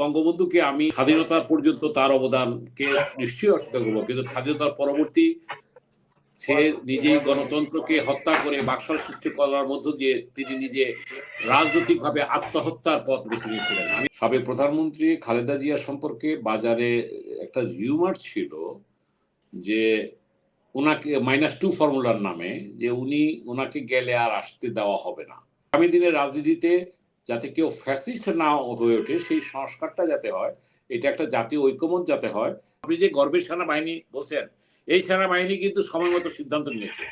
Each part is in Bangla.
বঙ্গবন্ধুকে আমি স্বাধীনতা পর্যন্ত তার অবদানকে নিশ্চয়ই অস্বীকার করবো, কিন্তু স্বাধীনতার পরবর্তী সে নিজেই গণতন্ত্রকে হত্যা করে বাকশাল সৃষ্টি করার মধ্য দিয়ে তিনি নিজে রাজনৈতিকভাবে আত্মহত্যার পথ বেছে নিয়েছিলেন। আমি সাবেক প্রধানমন্ত্রী খালেদা জিয়া সম্পর্কে বাজারে একটা রিউমার ছিল যে ওনাকে -2 ফর্মুলার নামে, যে উনি ওনাকে গেলে আর আসতে দেওয়া হবে না। আগামী দিনের রাজনীতিতে যাতে কেউ ফ্যাসিস্ট না হয়ে ওঠে সেই সংস্কারটা যাতে হয়, এটা একটা জাতীয় ঐক্যমত যাতে হয়। আপনি যে গর্বের সেনাবাহিনী বলছেন, এই সেনাবাহিনী কিন্তু সময় মতো সিদ্ধান্ত নিয়েছে।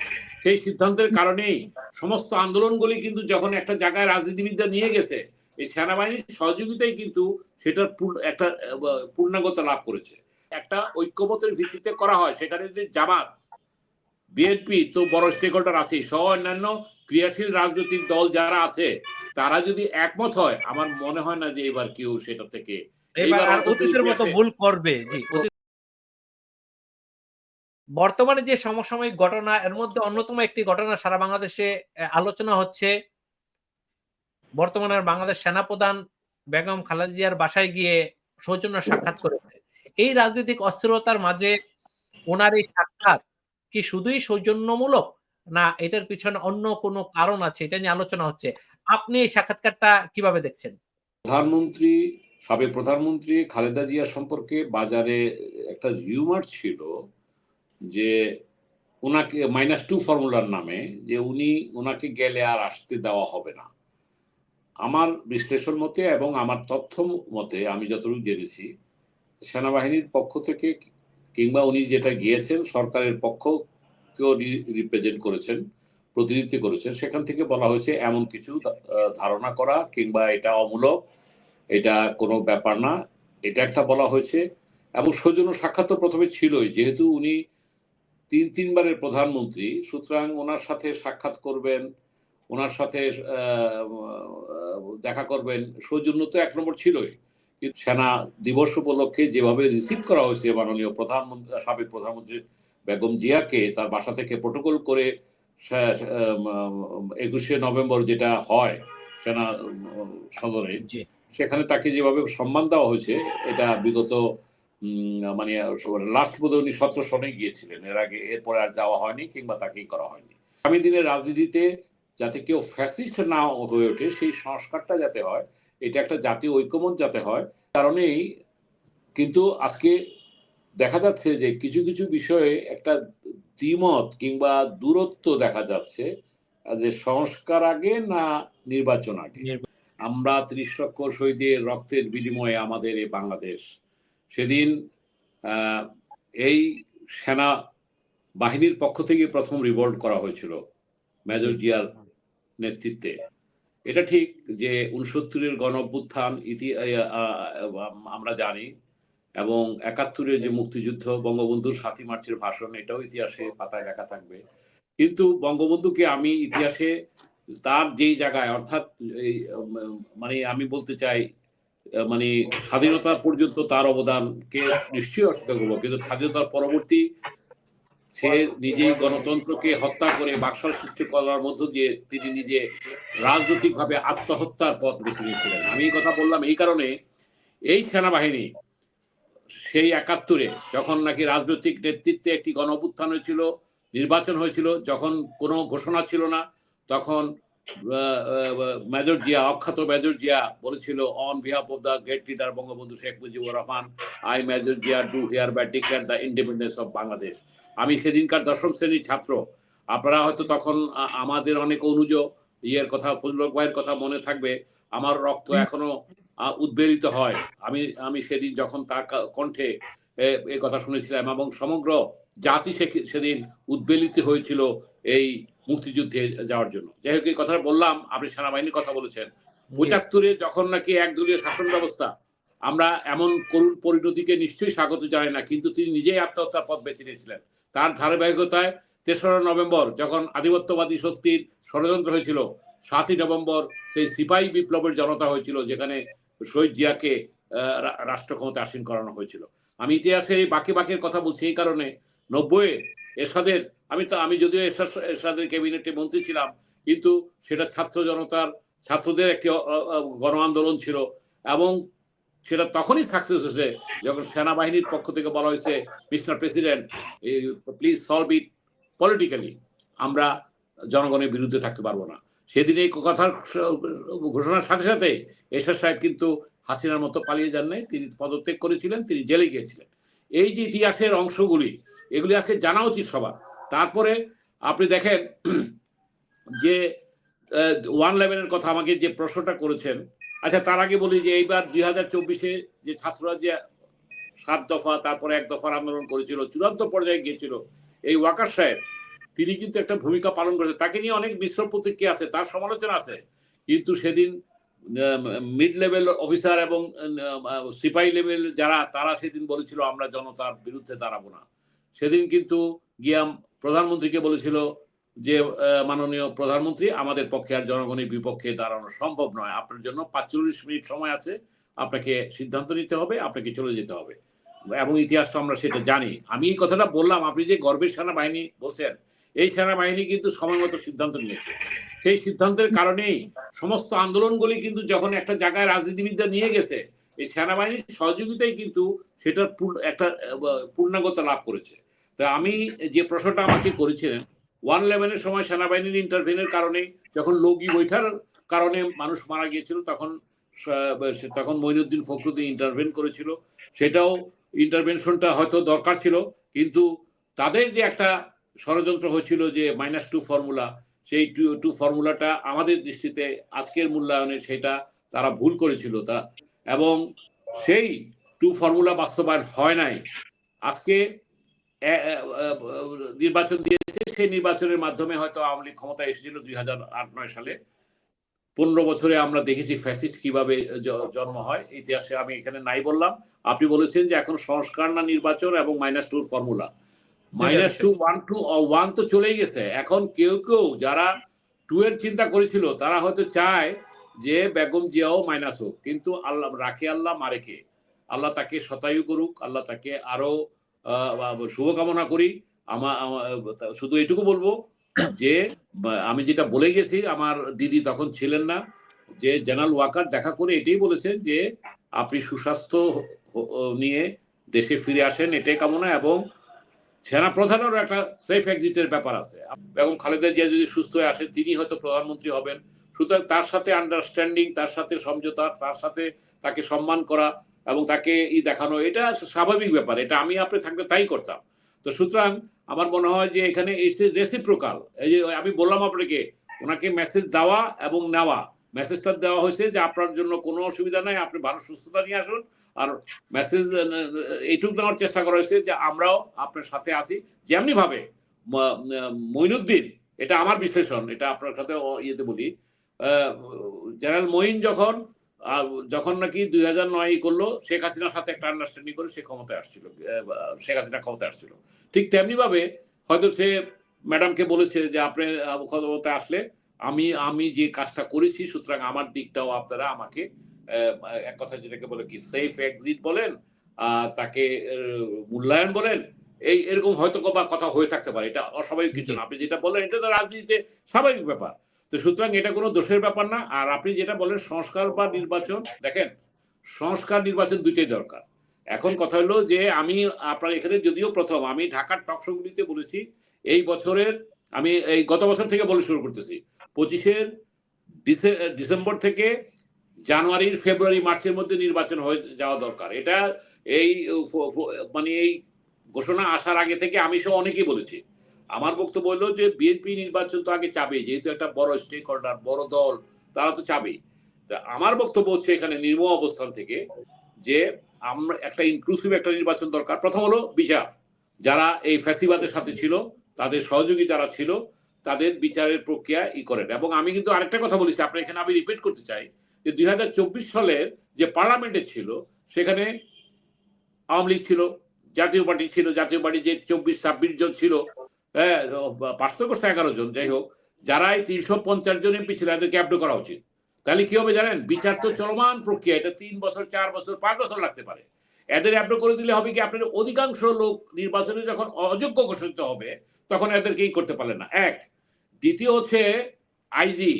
সেই সিদ্ধান্তের কারণেই সমস্ত আন্দোলনগুলি কিন্তু যখন একটা জায়গায় রাজনীতিবিদরা নিয়ে গেছে, এই সেনাবাহিনীর সহযোগিতাই কিন্তু সেটার একটা পূর্ণাঙ্গতা লাভ করেছে। একটা ঐক্যমতের ভিত্তিতে করা হয়, সেখানে যদি জামাত, বিএনপি তো বড় স্টেক হোল্ডার আছেই, সহ অন্যান্য ক্রিয়াশীল রাজনৈতিক দল যারা আছে তারা যদি একমত হয়, আমার মনে হয় না যে এবার কেউ সেটা থেকে এইবার অতীতের মতো ভুল করবে। জি, বর্তমানে যে সমসাময়িক ঘটনা, এর মধ্যে অন্যতম একটি ঘটনা সারা বাংলাদেশে আলোচনা হচ্ছে। বর্তমানে বাংলাদেশ সেনাপ্রধান বেগম খালেদা জিয়ার বাসায় গিয়ে সৌজন্য সাক্ষাৎ করেছে। এই রাজনৈতিক অস্থিরতার মাঝে ওনার এই সাক্ষাৎ কি শুধুই সৌজন্যমূলক, না এটার পিছনে অন্য কোনো কারণ আছে? এটা নিয়ে আলোচনা হচ্ছে। আপনি এই সাক্ষাৎকারটা কিভাবে দেখছেন? সাবেক প্রধানমন্ত্রী খালেদা জিয়া সম্পর্কে বাজারে একটা রিউমার ছিল যে ওনাকে -2 ফর্মুলার নামে, যে উনি ওনাকে গেলে আর আসতে দেওয়া হবে না। আমার বিশ্লেষণ মতে এবং আমার তথ্য মতে আমি যতটুকু জেনেছি, সেনাবাহিনীর পক্ষ থেকে কিংবা উনি যেটা গিয়েছেন সরকারের পক্ষকেও রিপ্রেজেন্ট করেছেন, প্রতিনিধিত্ব করেছেন, সেখান থেকে বলা হয়েছে এমন কিছু ধারণা করা কিংবা এটা অমূলক, এটা কোনো ব্যাপার না, এটা একটা বলা হয়েছে। এবং সৌজন্য সাক্ষাৎ তো প্রথমে ছিলই, যেহেতু উনি তিনবারের প্রধানমন্ত্রী, সুতরাং ওনার সাথে সাক্ষাৎ করবেন, ওনার সাথে দেখা করবেন, সৌজন্য তো এক নম্বর ছিলই। কিন্তু সেনা দিবস উপলক্ষে যেভাবে রিসিভ করা হয়েছে মাননীয় সাবেক প্রধানমন্ত্রী বেগম জিয়াকে তার বাসা থেকে প্রোটোকল করে 21শে নভেম্বর যেটা হয় সেনা সদরে, সেখানে তাকে যেভাবে সম্মান দেওয়া হয়েছে, এটা বিগত মানে লাস্ট বোধহয় উনি 17 সনে গিয়েছিলেন, এর আগে এরপরে আর যাওয়া হয়নি কিংবা তাকেই করা হয়নি। আগামী দিনের রাজনীতিতে যাতে কেউ ফ্যাসিস্ট না হয়ে ওঠে সেই সংস্কারটা যাতে হয়, এটা একটা জাতীয় ঐক্যমত যাতে হয়, কারণেই কিন্তু আজকে দেখা যাচ্ছে যে কিছু কিছু বিষয়ে একটা দ্বিমত কিংবা দূরত্ব দেখা যাচ্ছে, যে সংস্কার আগে না নির্বাচন আগে। আমরা ৩০ লক্ষ শহীদের রক্তের বিনিময়ে আমাদের এই বাংলাদেশ, সেদিন এই সেনা বাহিনীর পক্ষ থেকে প্রথম রিভোল্ট করা হয়েছিল মেজর জিয়ার নেতৃত্বে। এটা ঠিক যে ৬৯-এর গণ অভ্যুত্থান আমরা জানি, এবং ৭১-এর যে মুক্তিযুদ্ধ, বঙ্গবন্ধুর ৭ই মার্চের ভাষণ, এটাও ইতিহাসে পাতায় লেখা থাকবে। কিন্তু বঙ্গবন্ধুকে আমি ইতিহাসে তার যেই জায়গায়, অর্থাৎ মানে আমি বলতে চাই মানে স্বাধীনতা পর্যন্ত তার অবদানকে নিশ্চয়ই অস্বীকার করবো, কিন্তু স্বাধীনতার পরবর্তী সে নিজেই গণতন্ত্রকে হত্যা করে বাকশাল সৃষ্টি করার মধ্য দিয়ে তিনি নিজে রাজনৈতিকভাবে আত্মহত্যার পথ বেছে নিয়েছিলেন। আমি এই কথা বললাম এই কারণে, এই সেনাবাহিনী সেই ৭১-এ যখন নাকি রাজনৈতিক নেতৃত্বে একটি গণঅভ্যুত্থান হয়েছিল, নির্বাচন হয়েছিল, যখন কোনো ঘোষণা ছিল না, তখন মেজর জিয়া, অখ্যাত মেজর জিয়া বলেছিল, on behalf of the great leader Bangabandhu Sheikh Mujibur Rahman, I major Zia do hereby declare the independence of Bangladesh. আমি সেদিনকার ১০ম শ্রেণীর ছাত্র। আপনারা হয়তো তখন আমাদের অনেক অনুজ ইয়ের কথা, ফজলুল ভাইয়ের কথা মনে থাকবে, আমার রক্ত এখনো উদ্বেলিত হয়। আমি সেদিন যখন তার কণ্ঠে এই কথা শুনেছিলাম, এবং সমগ্র জাতি সেদিন উদ্বেলিত হয়েছিল এই মুক্তিযুদ্ধে যাওয়ার জন্য। যাই হোক, এই কথাটা বললাম। আপনি সেনাবাহিনীর কথা বলেছেন। ৭৫-এ যখন নাকি একদলীয় শাসন ব্যবস্থা, আমরা এমন করুণ পরিণতিকে নিশ্চয়ই স্বাগত জানাই না, কিন্তু তিনি নিজেই আত্মহত্যার পথ বেছে নিয়েছিলেন। তার ধারাবাহিকতায় ৩রা নভেম্বর যখন আধিপত্যবাদী শক্তির ষড়যন্ত্র হয়েছিল, ৭ই নভেম্বর সেই সিপাহী বিপ্লবের জনতা হয়েছিল, যেখানে শহীদ জিয়াকে রাষ্ট্র ক্ষমতা আসীন করানো হয়েছিল। আমি ইতিহাসের এই বাকি বাকির কথা বলছি এই কারণে, ৯০-এ এরশাদের, আমি যদিও এরশাদের ক্যাবিনেটে মন্ত্রী ছিলাম, কিন্তু সেটা ছাত্রদের একটি গণ আন্দোলন ছিল, এবং সেটা তখনই সাকসেস হয়েছে যখন সেনাবাহিনীর পক্ষ থেকে বলা হয়েছে, mister president please solve it politically, আমরা জনগণের বিরুদ্ধে থাকতে পারবো না। সেদিন এই কথার ঘোষণার সাথে সাথে এরশাদ সাহেব কিন্তু হাসিনার মতো পালিয়ে যান নাই, তিনি পদত্যাগ করেছিলেন, তিনি জেলে গিয়েছিলেন। এই যে ইতিহাসের অংশগুলি, এগুলি আজকে জানা উচিত সবার। তারপরে আপনি দেখেন যে 111-এর কথা আমাকে যে প্রশ্নটা করেছেন, আচ্ছা তার আগে বলি যে এইবার 2024-এ যে ছাত্ররা যে 7 দফা তারপরে 1 দফার আন্দোলন করেছিল, চূড়ান্ত পর্যায়ে গিয়েছিল, এই ওয়াকার সাহেব তিনি কিন্তু একটা ভূমিকা পালন করেছেন। তাকে নিয়ে অনেক মিশ্র প্রতিক্রিয়া আছে, তার সমালোচনা আছে, কিন্তু সেদিন মিড লেভেল অফিসার এবং সিপাহী লেভেল যারা, তারা সেদিন বলেছিল আমরা জনতার বিরুদ্ধে দাঁড়াবো না। সেদিন কিন্তু গিয়া প্রধানমন্ত্রীকে বলেছিল যে মাননীয় প্রধানমন্ত্রী, আমাদের পক্ষে আর জনগণের বিপক্ষে দাঁড়ানো সম্ভব নয়, আপনার জন্য 45 মিনিট সময় আছে, আপনাকে সিদ্ধান্ত নিতে হবে, আপনাকে চলে যেতে হবে। এবং ইতিহাসটা আমরা সেটা জানি। আমি এই কথাটা বললাম, আপনি যে গর্বের সেনাবাহিনী বলছেন, এই সেনাবাহিনী কিন্তু সময় মতো সিদ্ধান্ত নিয়েছে। সেই সিদ্ধান্তের কারণেই সমস্ত আন্দোলনগুলি কিন্তু যখন একটা জায়গায় রাজনীতিবিদরা নিয়ে গেছে, এই সেনাবাহিনীর সহযোগিতাই কিন্তু সেটার একটা পূর্ণাঙ্গতা লাভ করেছে। তা আমি যে প্রশ্নটা আমাকে করেছিলেন, 111-এর সময় সেনাবাহিনীর ইন্টারভেনের কারণে, যখন লগি বৈঠার কারণে মানুষ মারা গিয়েছিল, তখন মঈনুদ্দিন ফখরুদ্দিন ইন্টারভেন করেছিল। সেটাও ইন্টারভেনশনটা হয়তো দরকার ছিল, কিন্তু তাদের যে একটা ষড়যন্ত্র হয়েছিল যে -2 ফর্মুলা, সেই 2 ফর্মুলাটা আমাদের দৃষ্টিতে আজকের মূল্যায়নে সেটা তারা ভুল করেছিল, তা এবং সেই 2 ফর্মুলা বাস্তবায়ন হয় নাই। আজকে নির্বাচন দিয়েছে, সেই নির্বাচনের মাধ্যমে হয়তো আওয়ামী লীগ ক্ষমতায় এসেছিল 2008-9 সালে। 15 বছরে আমরা দেখেছি ফ্যাসিস্ট কিভাবে জন্ম হয়, ইতিহাসে আমি এখানে নাই বললাম। আপনি বলেছেন যে এখন সংস্কার না নির্বাচন এবং -2 ফর্মুলা, -2 1 তো চলেই গেছে। এখন কেউ কেউ যারা 2 এর চিন্তা করেছিল, তারা হয়তো চায় যে বেগম জিয়াও মাইনাস হোক, কিন্তু আল্লাহ রাখে আল্লাহ মারে কে, আল্লাহ তাকে শতায়ু করুক, আল্লাহ তাকে আরো শুভকামনা করি। শুধু এটুকু বলবো যে আমি যেটা বলে গেছি, আমার দিদি তখন ছিলেন না, যে জেনারেল ওয়াকার দেখা করে এটাই বলেছেন যে আপনি সুস্বাস্থ্য নিয়ে দেশে ফিরে আসেন, এটাই কামনা, এবং সেনা প্রধানেরও একটা সেফ এক্সিটের ব্যাপার আছে। এবং খালেদা জিয়া যদি সুস্থ হয়ে আসে, তিনি হয়তো প্রধানমন্ত্রী হবেন। সুতরাং তার সাথে আন্ডারস্ট্যান্ডিং, তার সাথে সমঝোতা, তার সাথে তাকে সম্মান করা এবং তাকে দেখানো, এটা স্বাভাবিক ব্যাপার। এটা আমি আপনি থাকলে তাই করতাম। তো সুতরাং আমার মনে হয় যে এখানে রেসিপ্রোকাল, এই যে আমি বললাম আপনাকে, ওনাকে মেসেজ দেওয়া এবং নেওয়া, মেসেজটা দেওয়া হয়েছে যে আপনার জন্য কোনো অসুবিধা নাই, আপনি ভালো সুস্থতা নিয়ে আসুন। আর মেসেজ এইটুকু দেওয়ার চেষ্টা করা হয়েছে যে আমরাও আপনার সাথে আছি। যেমনি ভাবে মঈনুদ্দিন, এটা আমার বিশ্লেষণ, এটা আপনার সাথে ইয়েতে বলি, জেনারেল মঈন যখন নাকি 2009 করলো, শেখ হাসিনার সাথে একটা আন্ডারস্ট্যান্ডিং করে সে ক্ষমতায় আসছিল, শেখ হাসিনা ক্ষমতায় আসছিল, ঠিক তেমনি ভাবে হয়তো সে ম্যাডামকে বলেছে যে আপনি ক্ষমতায় আসলে আমি যে কাজটা করেছি, সুতরাং আমার দিকটাও আপনারা আমাকে, এক কথা যেটাকে বলে কি সেফ এক্সিট বলেন, তাকে মূল্যায়ন বলেন, এরকম হয়তো বা কথা হয়ে থাকতে পারে। এটা অস্বাভাবিক কিছু না। আপনি যেটা বললেন এটা তো রাজনীতিতে স্বাভাবিক ব্যাপার। তো সুতরাং এটা কোনো দোষের ব্যাপার না। আর আপনি যেটা বলেন সংস্কার বা নির্বাচন, দেখেন সংস্কার নির্বাচন দুইটাই দরকার। এখন কথা হলো যে আমি আপনার এখানে যদিও প্রথম, আমি ঢাকার টকশোগুলিতে বলেছি এই বছরের, আমি এই গত বছর থেকে বলে শুরু করতেছি, 25-এর ডিসেম্বর থেকে জানুয়ারির ফেব্রুয়ারি মার্চের মধ্যে নির্বাচন হয়ে যাওয়া দরকার। এটা এই মানে এই ঘোষণা আসার আগে থেকে আমি সহ অনেকেই বলেছি। আমার বক্তব্য হলো যে বিএনপি নির্বাচন তো আগে চাবে, যেহেতু একটা বড় স্টেক হোল্ডার, বড় দল, তারা তো চাবেই। আমার বক্তব্য হচ্ছে এখানে নির্মম অবস্থান থেকে যে আমরা একটা ইনক্লুসিভ একটা নির্বাচন দরকার। প্রথম হলো বিচার, যারা এই ফ্যাসিবাদের সাথে ছিল, তাদের সহযোগী যারা ছিল, তাদের বিচারের প্রক্রিয়া করেন। এবং আমি কিন্তু আরেকটা কথা বলেছি, আপনার এখানে আমি রিপিট করতে চাই যে 2024 সালের যে পার্লামেন্টে ছিল, সেখানে আওয়ামী লীগ ছিল, জাতীয় পার্টি ছিল, জাতীয় পার্টি যে 24-26 জন ছিল, হ্যাঁ, পার্থক্য 11 জন, যাই হোক, যারা এই 350 জন এমপি ছিল, এদেরকে অ্যাবডো করা উচিত। তাহলে কি হবে জানেন, বিচার তো চলমান প্রক্রিয়া, এটা 3 বছর 4 বছর 5 বছর লাগতে পারে। এদের অ্যাবডো করে দিলে হবে কি, আপনার অধিকাংশ লোক নির্বাচনে যখন অযোগ্য ঘোষিত হবে, তখন এদেরকেই করতে পারলেন না। এক, দ্বিতীয় হচ্ছে আইজি,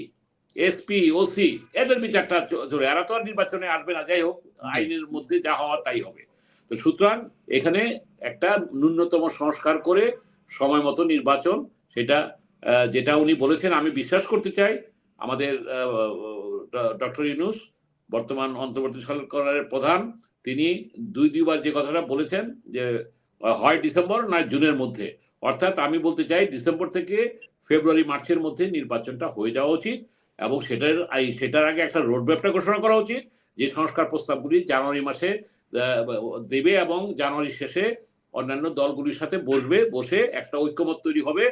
এসপি, ওসি এদের বিচারটা চলে, এরা তো আর নির্বাচনে আসবে না। যাই হোক, আইনের মধ্যে যা হওয়ার তাই হবে। তো সুতরাং এখানে একটা ন্যূনতম সংস্কার করে সময় মতো নির্বাচন, সেটা যেটা উনি বলেছেন, আমি বিশ্বাস করতে চাই আমাদের ডক্টর ইউনূস বর্তমান অন্তর্বর্তী সরকারের প্রধান, তিনি দুইবার যে কথাটা বলেছেন যে হয় ডিসেম্বর না জুনের মধ্যে, অর্থাৎ আমি বলতে চাই ডিসেম্বর থেকে ফেব্রুয়ারি মার্চের মধ্যে নির্বাচনটা হয়ে যাওয়া উচিত, এবং সেটার আগে একটা রোডম্যাপটা ঘোষণা করা উচিত যে সংস্কার প্রস্তাবগুলি জানুয়ারি মাসে দেবে এবং জানুয়ারি শেষে অন্যান্য দলগুলির সাথে বসে একটা ঐক্যমত তৈরি হবে।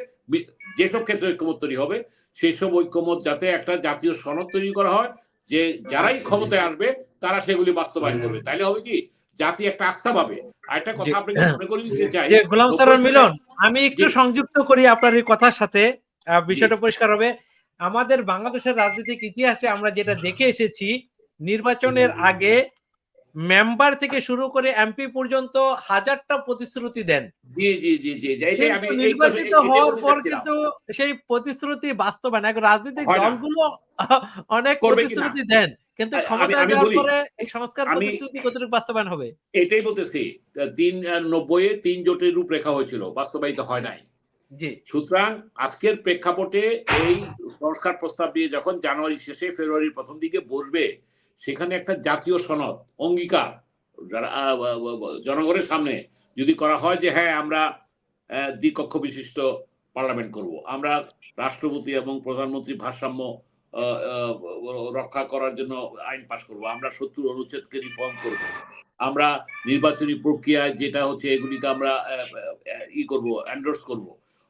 যেসব ক্ষেত্রে ঐক্যমত তৈরি হবে সেই সব ঐক্যমত যাতে একটা জাতীয় সনদ তৈরি করা হয়, যে যারাই ক্ষমতায় আসবে তারা সেগুলি বাস্তবায়ন করবে। তাইলে হবে কি, জাতি একটা আস্থা পাবে। আর একটা কথা আপনাকে মনে করিয়ে দিতে চাই, যে গোলাম সারোয়ার মিলন, আমি একটু সংযুক্ত করি আপনার এই কথার সাথে, বিষয়টা পরিষ্কার হবে। আমাদের বাংলাদেশের রাজনৈতিক ইতিহাসে আমরা যেটা দেখে এসেছি, নির্বাচনের আগে মেম্বার থেকে শুরু করে এমপি পর্যন্ত হাজারটা প্রতিশ্রুতি দেন। জি জি জি জি, কিন্তু নির্বাচিত হওয়ার পর কিন্তু সেই প্রতিশ্রুতি বাস্তবায়ন, রাজনৈতিক দলগুলো অনেক প্রতিশ্রুতি দেন, কিন্তু ক্ষমতায় যাওয়ার পরে এই সংস্কার প্রতিশ্রুতি কতটুকু বাস্তবায়ন হবে? এটাই বলতেছি, 93-এ 3 জোটের রূপরেখা হয়েছিল, বাস্তবায়িত হয় নাই। জি, সুতরাং আজকের প্রেক্ষাপটে এই সংস্কার প্রস্তাব দিয়ে যখন জানুয়ারি শেষে ফেব্রুয়ারির প্রথম দিকে বসবে, সেখানে একটা জাতীয় সনদ অঙ্গীকার জনগণের সামনে যদি করা হয় যে হ্যাঁ আমরা দ্বিকক্ষ বিশিষ্ট পার্লামেন্ট করব, আমরা রাষ্ট্রপতি এবং প্রধানমন্ত্রীর ভারসাম্য রক্ষা করার জন্য আইন পাশ করব, আমরা 70 অনুচ্ছেদকে রিফর্ম করব, আমরা নির্বাচনী প্রক্রিয়ায় যেটা হচ্ছে এগুলিকে আমরা করব, এন্ডোর্স করব,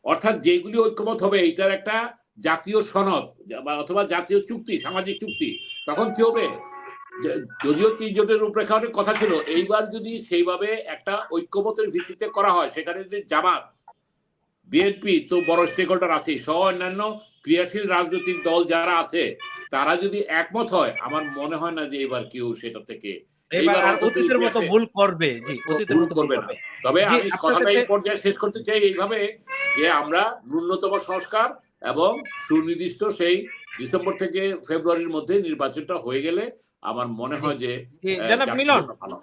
অর্থাৎ যেগুলি ঐক্যমত হবে এইটার একটা জাতীয় সনদ অথবা জাতীয় চুক্তি, সামাজিক চুক্তি। তখন কি হবে, যদিও 3 জোটের রূপরেখা অনেক কথা ছিল, এইবার যদি সেইভাবে একটা ঐক্যমতের ভিত্তিতে করা হয়, সেখানে যদি জামাত, বিএনপি তো বড় স্টেক হোল্ডার আছে, সহ অন্যান্য ক্রিয়াশীল রাজনৈতিক দল যারা আছে, তারা যদি একমত হয়, আমার মনে হয় না যে এবার কেউ সেটা থেকে অতীতের মতো ভুল করবে। জি, অতীতের মতো ভুল করবে। তবে আমি কথাটা এই পর্যায়ে শেষ করতে চাই এইভাবে, যে আমরা ন্যূনতম সংস্কার এবং সুনির্দিষ্ট সেই ডিসেম্বর থেকে ফেব্রুয়ারির মধ্যে নির্বাচনটা হয়ে গেলে আমার মনে হয় যে জনাব মিলন, ভালো।